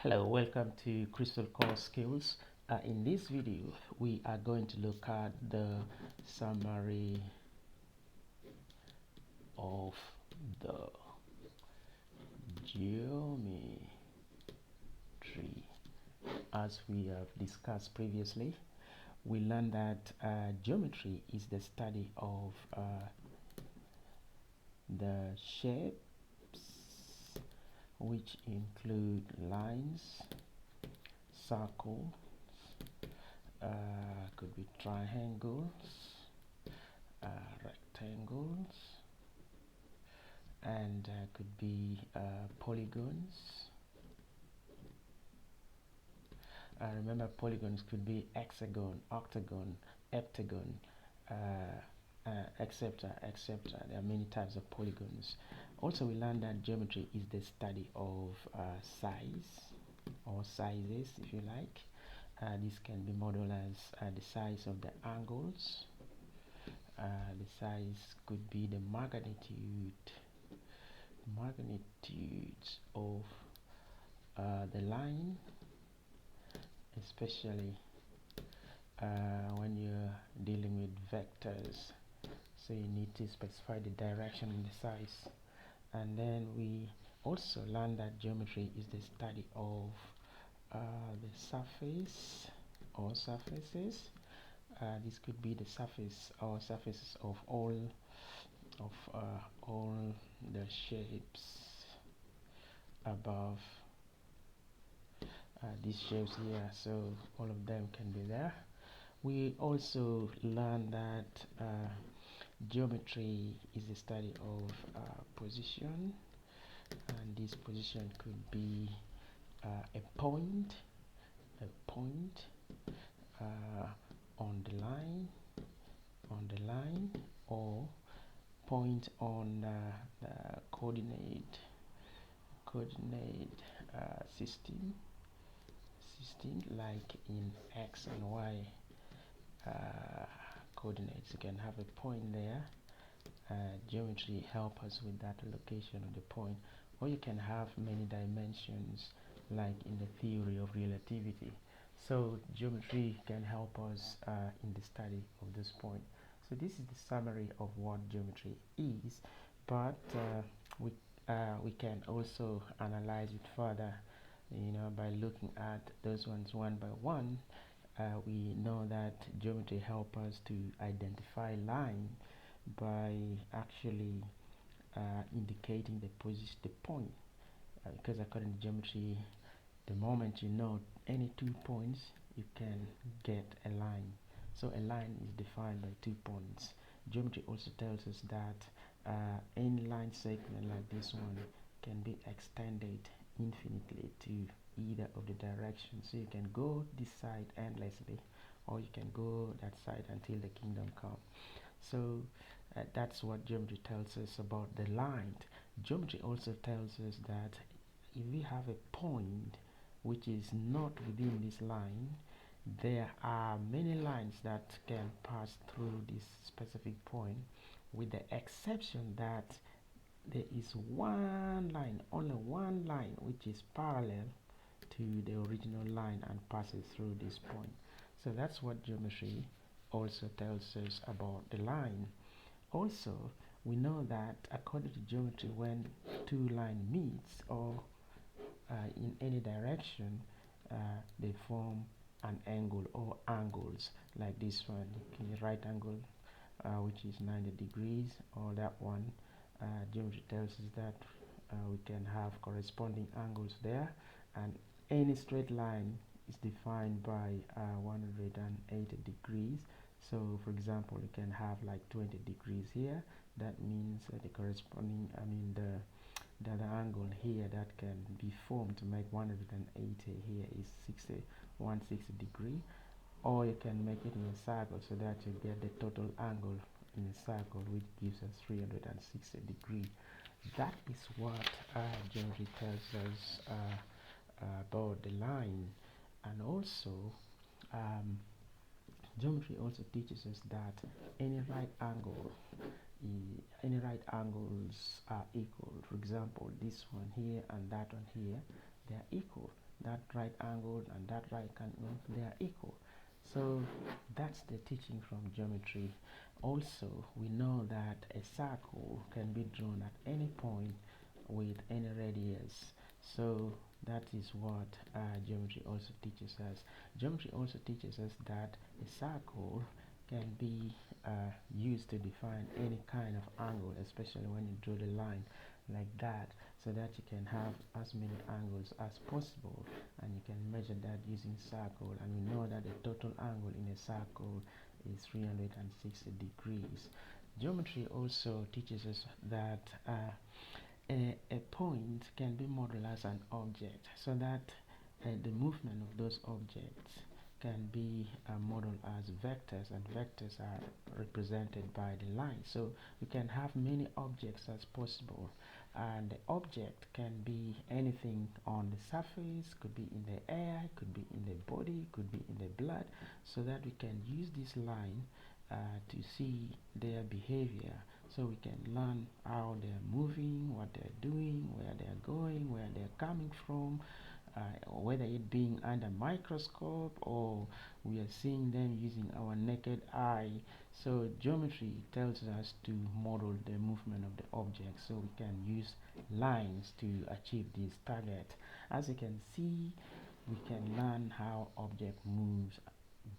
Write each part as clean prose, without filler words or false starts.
Hello, welcome to Crystal Core Skills. In this video, we are going to look at the summary of the geometry. As we have discussed previously, we learned that geometry is the study of the shapes, which include lines, circles, could be triangles, rectangles, and could be polygons. Remember, polygons could be hexagon, octagon, heptagon, etc. etc. There are many types of polygons. Also, we learned that geometry is the study of size or sizes, if you like. This can be modeled as the size of the angles. The size could be the magnitudes of the line, especially when you're dealing with vectors, so you need to specify the direction and the size. And then we also learn that geometry is the study of the surface or surfaces. This could be the surface or surfaces of all the shapes above these shapes here, so all of them can be there. We also learn that geometry is the study of position, and this position could be a point uh, on the line, or point on the coordinate system, like in x and y coordinates. You can have a point there. Geometry help us with that location of the point, or you can have many dimensions like in the theory of relativity. So geometry can help us in the study of this point. So this is the summary of what geometry is, but we can also analyze it further, by looking at those ones one by one. We know that geometry help us to identify line by actually indicating the point, because according to geometry, the moment you know any 2 points, you can get a line. So a line is defined by 2 points. Geometry also tells us that any line segment like this one can be extended infinitely to either of the directions. So you can go this side endlessly, or you can go that side until the kingdom come. So that's what geometry tells us about the line. Geometry also tells us that if we have a point which is not within this line, there are many lines that can pass through this specific point, with the exception that there is one line, only one line, which is parallel to the original line and passes through this point. So that's what geometry also tells us about the line. Also, we know that according to geometry, when two lines meets, or in any direction, they form an angle or angles, like this one, okay, right angle, which is 90 degrees, or that one. Geometry tells us that we can have corresponding angles there, and any straight line is defined by 180 degrees. So for example, you can have like 20 degrees here. That means the corresponding, the angle here that can be formed to make 180 here is 160 degree. Or you can make it in a circle, so that you get the total angle in a circle, which gives us 360 degree. That is what geometry tells us about the line. And also, um, geometry also teaches us that any right angle any right angles are equal. For example, this one here and that one here, they are equal. That that right angle and that right angle, they are equal. So that's the teaching from geometry. Also, we know that a circle can be drawn at any point with any radius. So that is what geometry also teaches us. Geometry also teaches us that a circle can be used to define any kind of angle, especially when you draw the line like that, so that you can have as many angles as possible, and you can measure that using circle. And we know that the total angle in a circle is 360 degrees. Geometry also teaches us that a point can be modeled as an object, so that the movement of those objects can be modeled as vectors, and vectors are represented by the line. So you can have many objects as possible, and the object can be anything on the surface, could be in the air, could be in the body, could be in the blood, so that we can use this line to see their behavior, so we can learn how they're moving, what they're doing, where they're going, where they're coming from, whether it being under microscope or we are seeing them using our naked eye. So geometry tells us to model the movement of the object, so we can use lines to achieve this target. As you can see, we can learn how object moves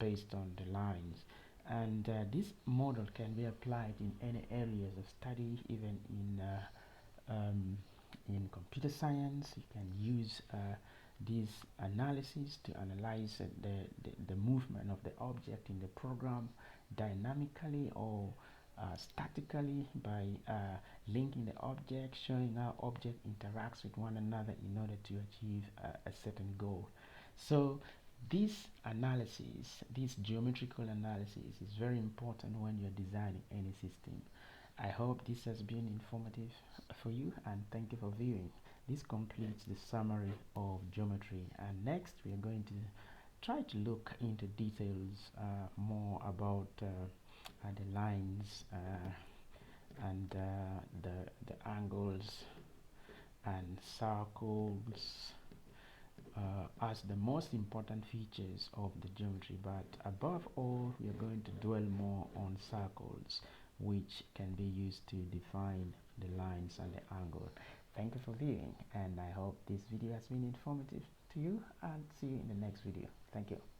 based on the lines, and this model can be applied in any areas of study, even in computer science. You can use this analysis to analyze the movement of the object in the program dynamically or statically, by linking the object, showing how object interacts with one another in order to achieve a certain goal. So this analysis, this geometrical analysis, is very important when you're designing any system. I hope this has been informative for you, and thank you for viewing. This completes the summary of geometry, and next we are going to try to look into details more about the lines and the angles and circles as the most important features of the geometry. But above all, we are going to dwell more on circles, which can be used to define the lines and the angle. Thank you for viewing, and I hope this video has been informative to you, and see you in the next video. Thank you.